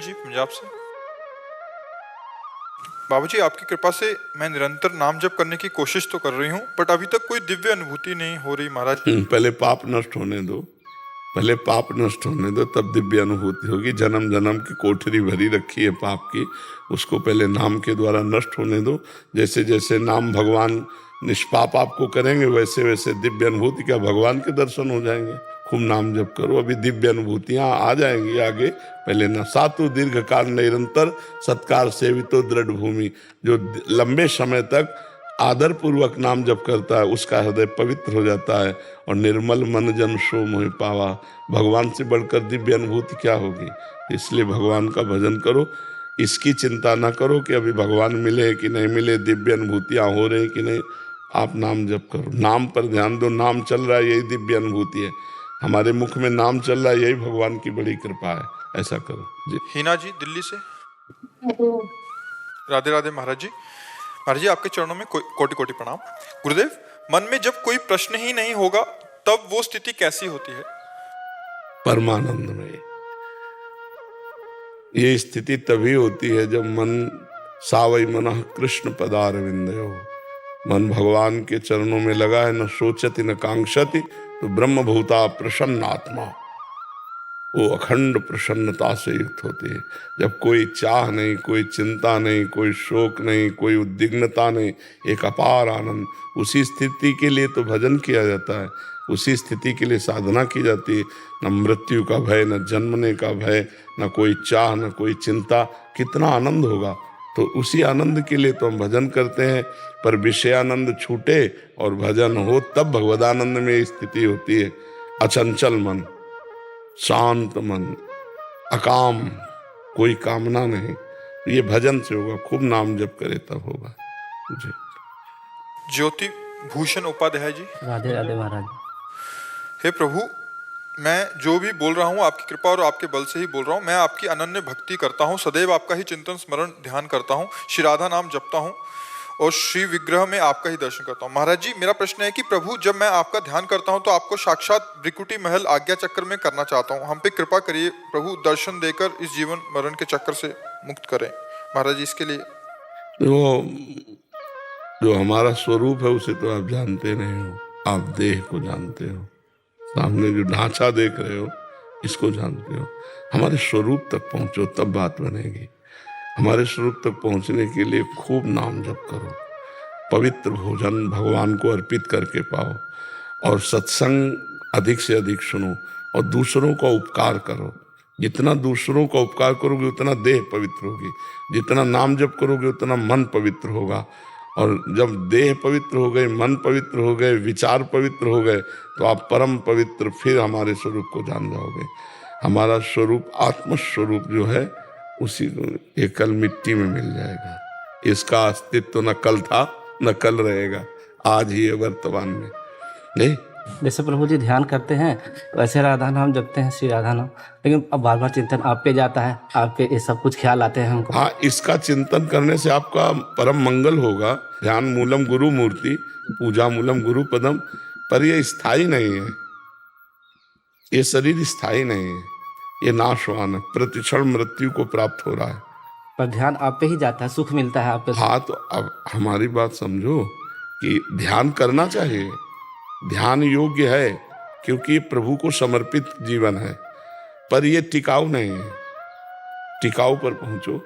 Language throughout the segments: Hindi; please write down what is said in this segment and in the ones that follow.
जी पंजाब से। बाबा जी, आपकी कृपा से मैं निरंतर नाम जप करने की कोशिश तो कर रही हूँ, बट अभी तक कोई दिव्य अनुभूति नहीं हो रही महाराज। पहले पाप नष्ट होने दो, पहले पाप नष्ट होने दो, तब दिव्य अनुभूति होगी। जन्म जन्म की कोठरी भरी रखी है पाप की, उसको पहले नाम के द्वारा नष्ट होने दो। जैसे जैसे नाम भगवान निष्पाप आपको करेंगे, वैसे वैसे दिव्य अनुभूति का भगवान के दर्शन हो जाएंगे। खूब नाम जप करो, अभी दिव्य अनुभूतियां आ जाएंगी आगे। पहले न सातु दीर्घ काल निरंतर सत्कार सेवितो दृढ़ भूमि। जो लंबे समय तक आदर पूर्वक नाम जप करता है उसका हृदय पवित्र हो जाता है, और निर्मल मन जन सो मोहि पावा। भगवान से बढ़कर दिव्य अनुभूति क्या होगी। इसलिए भगवान का भजन करो, इसकी चिंता ना करो कि अभी भगवान मिले कि नहीं मिले, दिव्य अनुभूतियां हो रही कि नहीं। आप नाम जप करो, नाम पर ध्यान दो। नाम चल रहा है, यही दिव्य अनुभूति है। हमारे मुख में नाम चल रहा है, यही भगवान की बड़ी कृपा है। ऐसा करो जी। हिना जी दिल्ली से। राधे राधे महाराज जी। महाराज जी, आपके चरणों में कोटि कोटि प्रणाम। गुरुदेव, मन में जब कोई प्रश्न ही नहीं होगा तब वो स्थिति कैसी होती है? परमानंद में। ये स्थिति तभी होती है जब मन सावई मनः कृष्ण पदारविंदयो, मन भगवान के चरणों में लगा है। न सोचति न कांक्षति, तो ब्रह्म भूता प्रसन्न आत्मा, वो अखंड प्रसन्नता से युक्त होती है। जब कोई चाह नहीं, कोई चिंता नहीं, कोई शोक नहीं, कोई उद्विग्नता नहीं, एक अपार आनंद। उसी स्थिति के लिए तो भजन किया जाता है, उसी स्थिति के लिए साधना की जाती है। न मृत्यु का भय, न जन्मने का भय, न कोई चाह, न कोई चिंता। कितना आनंद होगा। तो उसी आनंद के लिए तो हम भजन करते हैं। पर विषयानंद छूटे और भजन हो, तब भगवदानंद में स्थिति होती है। अचंचल मन, शांत मन, अकाम, कोई कामना नहीं, ये भजन से होगा। खूब नाम जप करे तब होगा जी। ज्योति भूषण उपाध्याय जी। राधे राधे महाराज। हे प्रभु, मैं जो भी बोल रहा हूँ आपकी कृपा और आपके बल से ही बोल रहा हूँ। मैं आपकी अनन्य भक्ति करता हूँ, सदैव आपका ही चिंतन स्मरण ध्यान करता हूँ, श्री राधा नाम जपता हूँ और श्री विग्रह में आपका ही दर्शन करता हूँ। महाराज जी, मेरा प्रश्न है कि प्रभु, जब मैं आपका ध्यान करता हूँ तो आपको साक्षात ब्रिकुटी महल आज्ञा चक्र में करना चाहता हूँ। हम पे कृपा करिए प्रभु, दर्शन देकर इस जीवन मरण के चक्कर से मुक्त करें। महाराज जी, इसके लिए वो जो हमारा स्वरूप है उसे तो आप जानते नहीं हो, आप देह को जानते हो। सामने जो ढांचा देख रहे हो इसको जानते हो। हमारे स्वरूप तक पहुंचो, तब बात बनेगी। हमारे स्वरूप तक पहुंचने के लिए खूब नाम जप करो, पवित्र भोजन भगवान को अर्पित करके पाओ, और सत्संग अधिक से अधिक सुनो, और दूसरों का उपकार करो। जितना दूसरों का उपकार करोगे उतना देह पवित्र होगी, जितना नाम जप करोगे उतना मन पवित्र होगा। और जब देह पवित्र हो गए, मन पवित्र हो गए, विचार पवित्र हो गए, तो आप परम पवित्र फिर हमारे स्वरूप को जान जाओगे। हमारा स्वरूप आत्मस्वरूप जो है उसी को ये कल मिट्टी में मिल जाएगा। इसका अस्तित्व न कल था न कल रहेगा, आज ही है वर्तमान में। नहीं, जैसे प्रभु जी ध्यान करते हैं वैसे राधा नाम जपते हैं, श्री राधा नाम, लेकिन अब बार बार चिंतन आप पे जाता है, आपके ये सब कुछ ख्याल आते हैं हमको। हाँ, इसका चिंतन करने से आपका परम मंगल होगा। ध्यान मूलम गुरु मूर्ति, पूजा मूलम गुरु पदम। पर ये स्थायी नहीं है, ये शरीर स्थायी नहीं है, ये नाशवान है, प्रतिक्षण मृत्यु को प्राप्त हो रहा है। पर ध्यान आप पे ही जाता है, सुख मिलता है आप पे। हाँ, तो अब हमारी बात समझो कि ध्यान करना चाहिए, ध्यान योग्य है, क्योंकि प्रभु को समर्पित जीवन है। पर ये टिकाऊ नहीं है। टिकाऊ पर पहुंचो,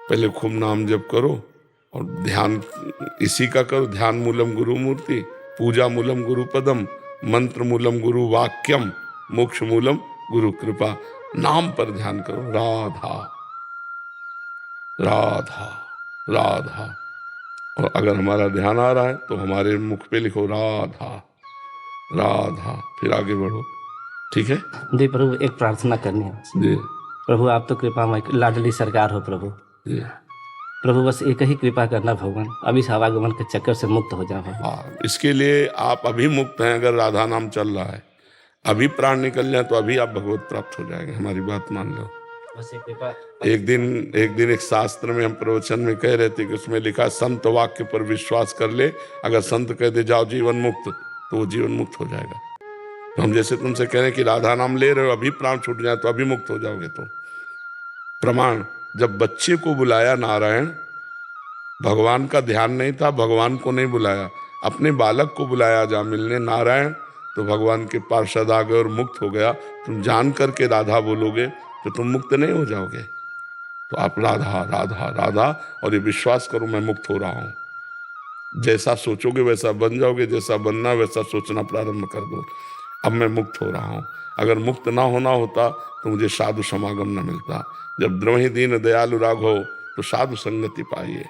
पहले खूब नाम जप करो और ध्यान इसी का करो। ध्यान मूलम गुरु मूर्ति, पूजा मूलम गुरु पदम, मंत्र मूलम गुरु वाक्यम, मोक्ष मूलम गुरु कृपा। नाम पर ध्यान करो, राधा राधा राधा। और अगर हमारा ध्यान आ रहा है तो हमारे मुख पे लिखो राधा राधा, फिर आगे बढ़ो। ठीक है जी प्रभु, एक प्रार्थना करनी है जी। प्रभु, आप तो कृपामय लाडली सरकार हो प्रभु जी। प्रभु, बस एक ही कृपा करना भगवान, अभी इस आवागमन के चक्कर से मुक्त हो जाओ। हाँ, इसके लिए आप अभी मुक्त हैं। अगर राधा नाम चल रहा है, अभी प्राण निकल जाए तो अभी आप भगवत प्राप्त हो जाएंगे। हमारी बात मान लो। बस एक कृपा। एक दिन एक शास्त्र में हम प्रवचन में कह रहे थे कि उसमें लिखा, संत वाक्य पर विश्वास कर ले, अगर संत कह दे जाओ जीवन मुक्त, तो वो जीवन मुक्त हो जाएगा। तो हम जैसे तुमसे कह रहे हैं कि राधा नाम ले रहे हो, अभी प्राण छूट जाए तो अभी मुक्त हो जाओगे। तो प्रमाण, जब बच्चे को बुलाया नारायण, भगवान का ध्यान नहीं था, भगवान को नहीं बुलाया, अपने बालक को बुलाया जा मिलने नारायण, तो भगवान के पार्षद आ गए और मुक्त हो गया। तुम जान करके राधा बोलोगे तो तुम मुक्त नहीं हो जाओगे। तो आप राधा राधा राधा, और ये विश्वास करो मैं मुक्त हो रहा हूं। जैसा सोचोगे वैसा बन जाओगे, जैसा बनना वैसा सोचना प्रारंभ कर दो। अब मैं मुक्त हो रहा हूं। अगर मुक्त ना होना होता तो मुझे साधु समागम न मिलता। जब द्रवहि दीन दयालु राघव, तो साधु संगति पाइए।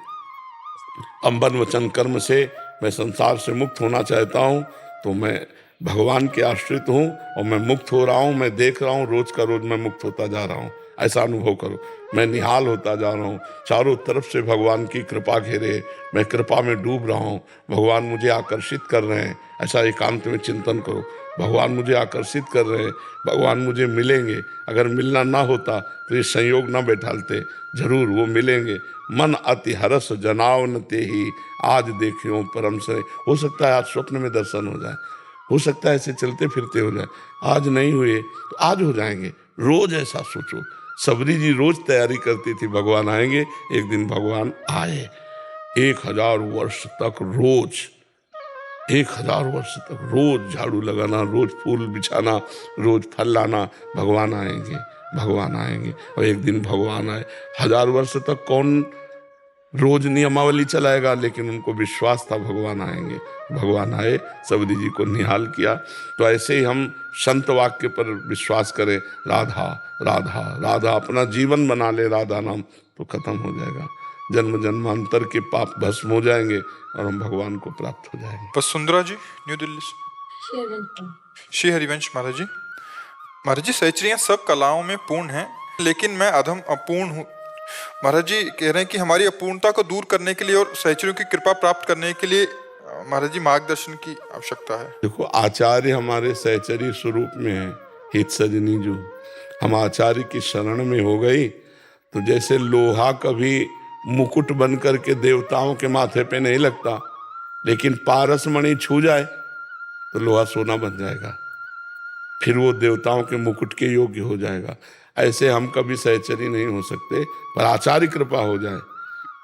अंबन वचन कर्म से मैं संसार से मुक्त होना चाहता हूं, तो मैं भगवान के आश्रित हूं और मैं मुक्त हो रहा हूं। मैं देख रहा हूं रोज का रोज मैं मुक्त होता जा रहा हूं। ऐसा अनुभव करो। मैं निहाल होता जा रहा हूं, चारों तरफ से भगवान की कृपा घेरे, मैं कृपा में डूब रहा हूं, भगवान मुझे आकर्षित कर रहे हैं। ऐसा एकांत में चिंतन करो। भगवान मुझे आकर्षित कर रहे हैं, भगवान मुझे मिलेंगे। अगर मिलना ना होता तो ये संयोग ना बैठालते, जरूर वो मिलेंगे। मन अति हरस जनाव न तेहि, आज देखियो परम से। हो सकता है आज स्वप्न में दर्शन हो जाए, हो सकता है ऐसे चलते फिरते हो जाए। आज नहीं हुए तो आज हो जाएंगे। रोज ऐसा सोचो। सबरी जी रोज तैयारी करती थी भगवान आएंगे। एक दिन भगवान आए। 1000 वर्ष तक रोज, 1000 वर्ष तक रोज झाड़ू लगाना, रोज फूल बिछाना, रोज फल लाना, भगवान आएंगे, भगवान आएंगे। और एक दिन भगवान आए। 1000 वर्ष तक कौन रोज नियमावली चलाएगा, लेकिन उनको विश्वास था भगवान आएंगे। भगवान आए, सबरी जी को निहाल किया। तो ऐसे ही हम संत वाक्य पर विश्वास करें, राधा राधा राधा, अपना जीवन बना ले राधा नाम, तो खत्म हो जाएगा। जन्म जन्मांतर के पाप भस्म हो जाएंगे और हम भगवान को प्राप्त हो जाएंगे। वसुंधरा जी, न्यू दिल्ली से। श्री हरिवंश महाराज जी। महाराज जी, सहचरियाँ सब कलाओं में पूर्ण हैं, लेकिन मैं अधम अपूर्ण हूँ। महाराज जी कह रहे हैं कि हमारी अपूर्णता को दूर करने के लिए और सहचरियों की कृपा प्राप्त करने के लिए महाराज जी मार्गदर्शन की आवश्यकता है। देखो, आचार्य हमारे सहचरी स्वरूप में है। हित सजनी जो हम आचार्य की शरण में हो गई, तो जैसे लोहा कभी मुकुट बन करके देवताओं के माथे पे नहीं लगता, लेकिन पारस मणि छू जाए तो लोहा सोना बन जाएगा, फिर वो देवताओं के मुकुट के योग्य हो जाएगा। ऐसे हम कभी सहचरी नहीं हो सकते, पर आचार्य कृपा हो जाए।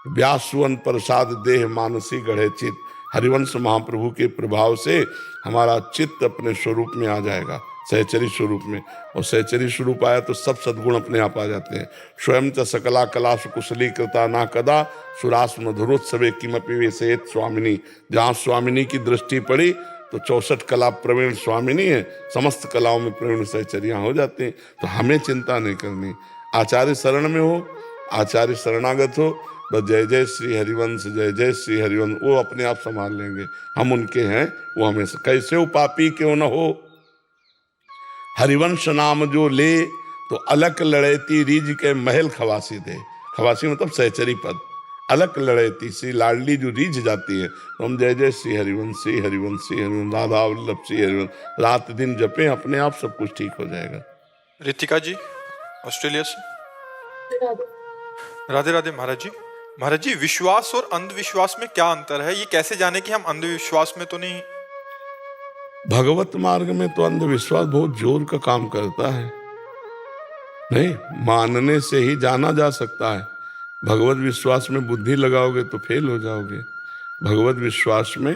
व्यास सुवन प्रसाद देह मानसी गढ़े चित्त। हरिवंश महाप्रभु के प्रभाव से हमारा चित्त अपने स्वरूप में आ जाएगा, सहचरी स्वरूप में। और सहचरी स्वरूप आया तो सब सद्गुण अपने आप आ जाते हैं। स्वयं च सकला कला सुकुशली कृता ना कदा, सुरास मधुरोत्सवे किमपि वेसेत स्वामिनी। जहाँ स्वामिनी की दृष्टि पड़ी तो 64 कला प्रवीण स्वामिनी है, समस्त कलाओं में प्रवीण सहचरियाँ हो जाते हैं। तो हमें चिंता नहीं करनी। आचार्य शरण में हो, आचार्य शरणागत हो, बस जय जय श्री हरिवंश, जय जय श्री हरिवंश, वो अपने आप संभाल लेंगे। हम उनके हैं, वो हमेशा। कैसे हो पापी क्यों न हो, हरिवंश नाम जो ले, तो अलक लड़ेती रीज के महल खवासी दे। खवासी मतलब सहचरी पद। अलक लड़ेती सी लाडली जो रीझ जाती है, तो हम जय जय श्री हरिवंश, श्री हरिवंश, श्री हरिवंश, राधा वल्लभ श्री हरिवंश रात दिन जपें, अपने आप सब कुछ ठीक हो जाएगा। रितिका जी, ऑस्ट्रेलिया से। राधे राधे महाराज जी। महाराज जी, विश्वास और अंधविश्वास में क्या अंतर है? ये कैसे जाने कि हम अंधविश्वास में तो नहीं? भगवत मार्ग में तो अंधविश्वास बहुत जोर का काम करता है। नहीं, मानने से ही जाना जा सकता है। भगवत विश्वास में बुद्धि लगाओगे तो फेल हो जाओगे। भगवत विश्वास में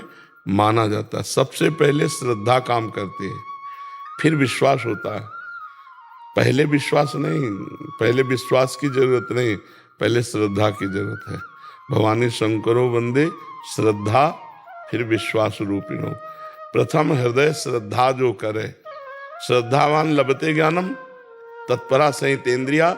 माना जाता है। सबसे पहले श्रद्धा काम करती है, फिर विश्वास होता है। पहले विश्वास नहीं, पहले विश्वास की जरूरत नहीं, पहले श्रद्धा की जरूरत है। भवानी शंकरो वंदे श्रद्धा फिर विश्वास रूपिणो। प्रथम हृदय श्रद्धा जो करे, श्रद्धावान लभते ज्ञानम तत्परा सहितेन्द्रिया,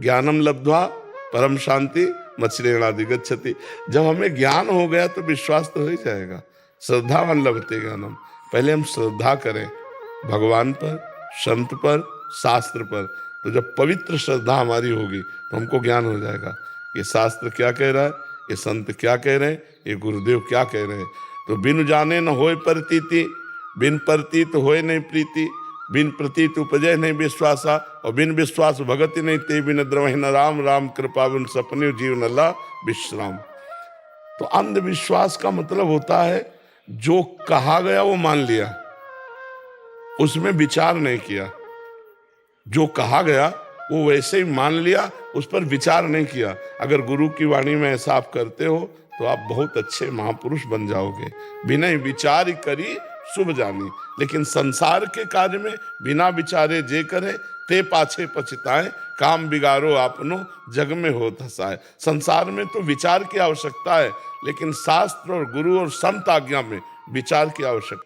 ज्ञानम लब्ध्वा परम शांति मत्सरेणाधिगच्छति। जब हमें ज्ञान हो गया तो विश्वास तो हो ही जाएगा। श्रद्धावान लभते ज्ञानम, पहले हम श्रद्धा करें भगवान पर, संत पर, शास्त्र पर। तो जब पवित्र श्रद्धा हमारी होगी तो हमको ज्ञान हो जाएगा। ये शास्त्र क्या कह रहा है, ये संत क्या कह रहे हैं, ये गुरुदेव क्या कह रहे हैं। तो बिन जाने न होए प्रतीति, बिन प्रतीत होए नहीं प्रीति, बिन प्रतीत उपजय नहीं विश्वासा, और बिन विश्वास भगति नहीं ते बिन द्रवहि न राम, राम कृपा बिन सपने जीवन ला विश्राम। तो अंधविश्वास का मतलब होता है जो कहा गया वो मान लिया, उसमें विचार नहीं किया। जो कहा गया वो वैसे ही मान लिया, उस पर विचार नहीं किया। अगर गुरु की वाणी में ऐसा आप करते हो तो आप बहुत अच्छे महापुरुष बन जाओगे। बिना विचार करी शुभ जानी, लेकिन संसार के कार्य में बिना विचारे जे करे ते पाछे पछताए, काम बिगाड़ो आपनो जग में होत हसाए। संसार में तो विचार की आवश्यकता है, लेकिन शास्त्र और गुरु और संत आज्ञा में विचार की आवश्यकता